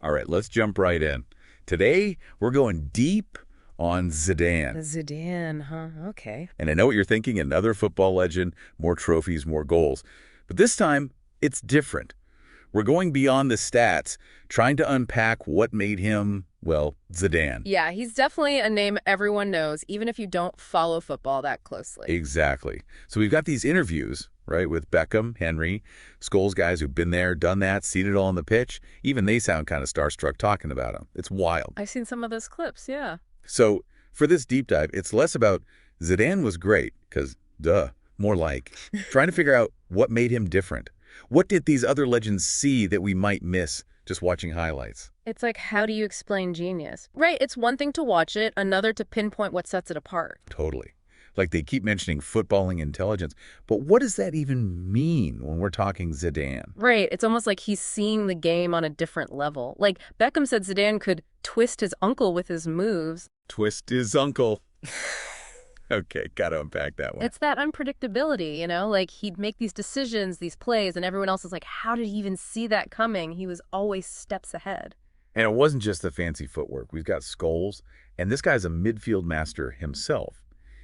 All right, let's jump right in. Today, we're going deep on Zidane. Zidane, huh? Okay. And I know what you're thinking, another football legend, more trophies, more goals. But this time, it's different. We're going beyond the stats, trying to unpack what made him, well, Zidane. Yeah, he's definitely a name everyone knows, even if you don't follow football that closely. Exactly. So we've got these interviews, right, with Beckham, Henry, Scholes guys who've been there, done that, seen it all on the pitch. Even they sound kind of starstruck talking about him. It's wild. I've seen some of those clips, yeah. So for this deep dive, it's less about Zidane was great, because duh, more like trying to figure out what made him different. What did these other legends see that we might miss just watching highlights? It's like, how do you explain genius? Right, it's one thing to watch it, another to pinpoint what sets it apart. Totally. Like they keep mentioning footballing intelligence, but what does that even mean when we're talking Zidane? Right, it's almost like he's seeing the game on a different level. Like, Beckham said Zidane could twist his uncle with his moves. Twist his uncle. Okay, gotta unpack that one. It's that unpredictability, you know? Like, he'd make these decisions, these plays, and everyone else is like, how did he even see that coming? He was always steps ahead. And it wasn't just the fancy footwork. We've got Scholes, and this guy's a midfield master himself.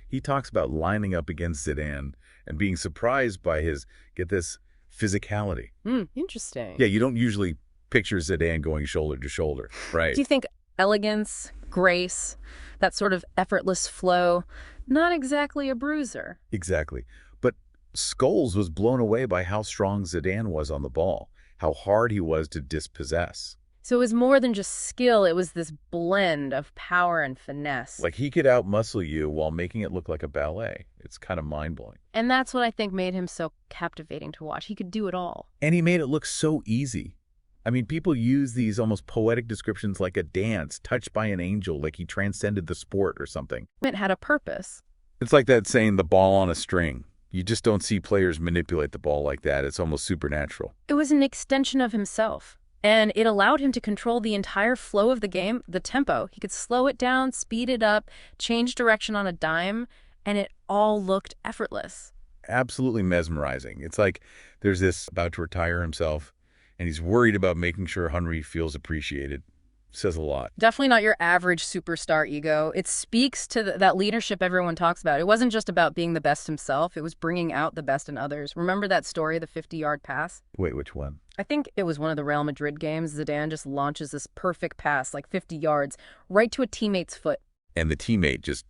He talks about lining up against Zidane and being surprised by his, get this, physicality. Interesting. Yeah, you don't usually picture Zidane going shoulder to shoulder, right? Do you think elegance, grace, that sort of effortless flow, not exactly a bruiser? Exactly. But Scholes was blown away by how strong Zidane was on the ball, how hard he was to dispossess. So it was more than just skill, it was this blend of power and finesse. Like he could outmuscle you while making it look like a ballet. It's kind of mind-blowing. And that's what I think made him so captivating to watch. He could do it all. And he made it look so easy. I mean, people use these almost poetic descriptions like a dance, touched by an angel, like he transcended the sport or something. It had a purpose. It's like that saying, the ball on a string. You just don't see players manipulate the ball like that. It's almost supernatural. It was an extension of himself. And it allowed him to control the entire flow of the game, the tempo. He could slow it down, speed it up, change direction on a dime, and it all looked effortless. Absolutely mesmerizing. It's like there's this about to retire himself, and he's worried about making sure Henry feels appreciated. Says a lot. Definitely not your average superstar ego. It speaks to that leadership everyone talks about. It wasn't just about being the best himself. It was bringing out the best in others. Remember that story, the 50-yard pass? Wait, which one? I think it was one of the Real Madrid games. Zidane just launches this perfect pass, like 50 yards, right to a teammate's foot. And the teammate just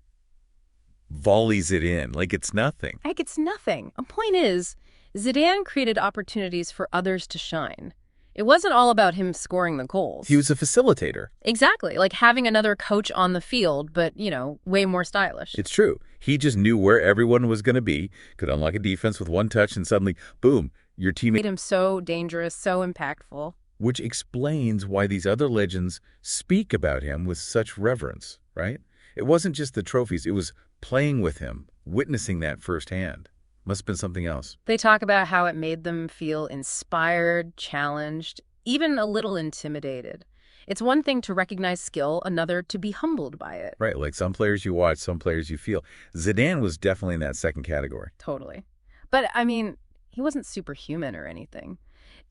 volleys it in like it's nothing. Like it's nothing. A point is, Zidane created opportunities for others to shine. It wasn't all about him scoring the goals. He was a facilitator. Exactly, like having another coach on the field, but, you know, way more stylish. It's true. He just knew where everyone was going to be, could unlock a defense with one touch, and suddenly, boom, your teammate. Made him so dangerous, so impactful. Which explains why these other legends speak about him with such reverence, right? It wasn't just the trophies. It was playing with him, witnessing that firsthand. Must have been something else. They talk about how it made them feel inspired, challenged, even a little intimidated. It's one thing to recognize skill, another to be humbled by it. Right, like some players you watch, some players you feel. Zidane was definitely in that second category. Totally. But, I mean, he wasn't superhuman or anything.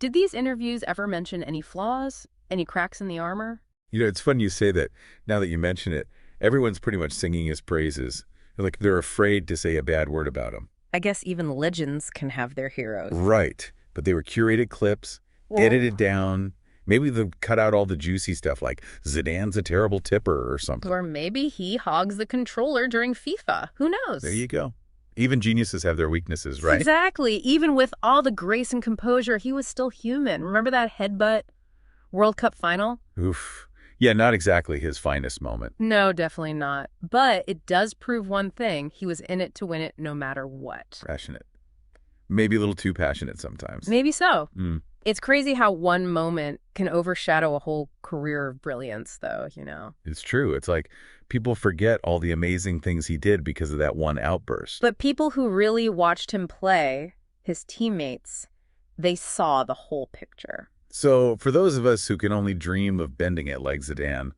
Did these interviews ever mention any flaws, any cracks in the armor? You know, it's funny you say that. Now that you mention it, everyone's pretty much singing his praises. Like they're afraid to say a bad word about him. I guess even legends can have their heroes. Right. But they were curated clips, edited down. Maybe they've cut out all the juicy stuff like Zidane's a terrible tipper or something. Or maybe he hogs the controller during FIFA. Who knows? There you go. Even geniuses have their weaknesses, right? Exactly. Even with all the grace and composure, he was still human. Remember that headbutt World Cup final? Oof. Yeah, not exactly his finest moment. No, definitely not. But it does prove one thing. He was in it to win it no matter what. Passionate. Maybe a little too passionate sometimes. Maybe so. It's crazy how one moment can overshadow a whole career of brilliance, though, you know. It's true. It's like people forget all the amazing things he did because of that one outburst. But people who really watched him play, his teammates, they saw the whole picture. So for those of us who can only dream of bending it like Zidane,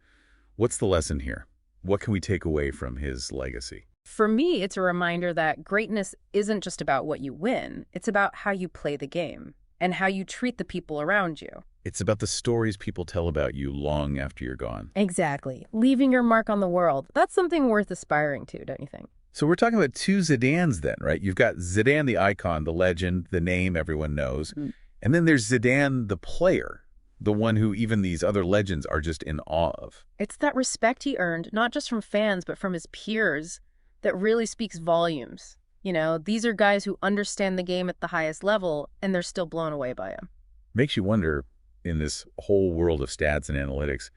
what's the lesson here? What can we take away from his legacy? For me, it's a reminder that greatness isn't just about what you win. It's about how you play the game. and how you treat the people around you. It's about the stories people tell about you long after you're gone. Exactly. Leaving your mark on the world. That's something worth aspiring to, don't you think? So we're talking about two Zidanes then, right? You've got Zidane, the icon, the legend, the name everyone knows. And then there's Zidane, the player, the one who even these other legends are just in awe of. It's that respect he earned, not just from fans, but from his peers, that really speaks volumes. You know, these are guys who understand the game at the highest level, and they're still blown away by him. Makes you wonder, in this whole world of stats and analytics,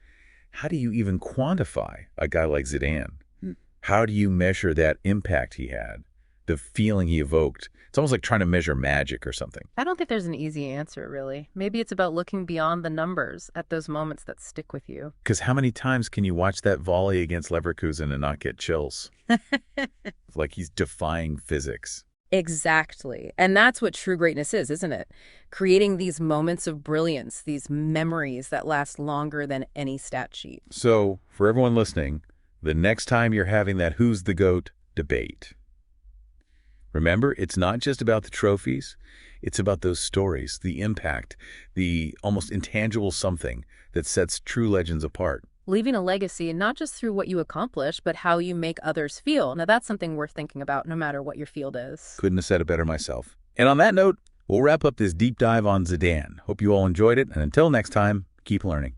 how do you even quantify a guy like Zidane? How do you measure that impact he had, the feeling he evoked? It's almost like trying to measure magic or something. I don't think there's an easy answer, really. Maybe it's about looking beyond the numbers at those moments that stick with you. Because how many times can you watch that volley against Leverkusen and not get chills? Like he's defying physics. Exactly. And that's what true greatness is, isn't it? Creating these moments of brilliance, these memories that last longer than any stat sheet. So, for everyone listening, the next time you're having that who's the GOAT debate, remember, it's not just about the trophies. It's about those stories, the impact, the almost intangible something that sets true legends apart. Leaving a legacy, not just through what you accomplish, but how you make others feel. Now, that's something worth thinking about no matter what your field is. Couldn't have said it better myself. And on that note, we'll wrap up this deep dive on Zidane. Hope you all enjoyed it, and until next time, keep learning.